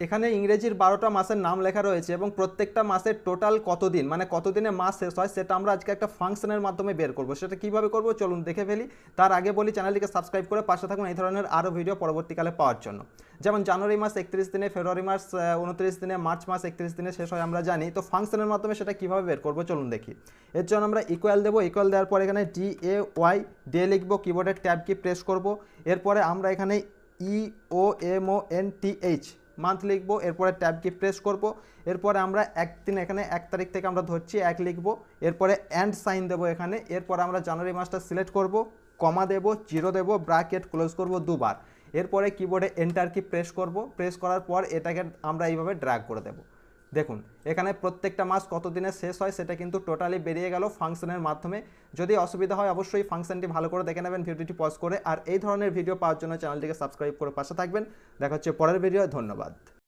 এখানে ইংরেজির 12টা মাসের নাম লেখা রয়েছে এবং প্রত্যেকটা মাসের টোটাল কতদিন, মানে কতদিনে মাস শেষ হয় সেটা আমরা আজকে একটা ফাংশনের মাধ্যমে বের করব। সেটা কিভাবে করব চলুন দেখে ফেলি। তার আগে বলি চ্যানেলটিকে সাবস্ক্রাইব করে পাশে থাকুন এই ধরনের আরও ভিডিও পরবর্তীকালে পাওয়ার জন্য। যেমন জানুয়ারি মাস 31 দিনে, ফেব্রুয়ারি মাস 29 দিনে, মার্চ মাস 31 দিনে শেষ হয় আমরা জানি। তো ফাংশনের মাধ্যমে সেটা কিভাবে বের করব চলুন দেখি। এর জন্য আমরা ইকুয়াল দেবো, ইকুয়াল দেওয়ার পর এখানে DAY লিখবো, কিবোর্ডের ট্যাব কি প্রেস করব। এরপরে আমরা এখানে EOMONTH মান্থ লিখবো, এরপরে ট্যাব কি প্রেস করব। এরপরে আমরা এখানে 1 তারিখ থেকে আমরা ধরছি 1 লিখবো, এরপরে অ্যান্ড সাইন দেবো এখানে। এরপরে আমরা জানুয়ারি মাসটা সিলেক্ট করব, কমা দেবো, 0 দেবো, ব্র্যাকেট ক্লোজ করব দুবার। এরপরে কিবোর্ডে এন্টার কি প্রেস করব, প্রেস করার পর এটাকে আমরা এইভাবে ড্র্যাগ করে দেবো। দেখুন এখানে প্রত্যেকটা মাস কত দিনে শেষ হয় সেটা কিন্তু টোটালি বেরিয়ে গেল ফাংশনের মাধ্যমে। যদি অসুবিধা হয় অবশ্যই ফাংশনটি ভালো করে দেখে নেবেন ভিডিওটি পজ করে। আর এই ধরনের ভিডিও পাওয়ার জন্য চ্যানেলটিকে সাবস্ক্রাইব করে পাশে থাকবেন। দেখা হচ্ছে পরের ভিডিও, ধন্যবাদ।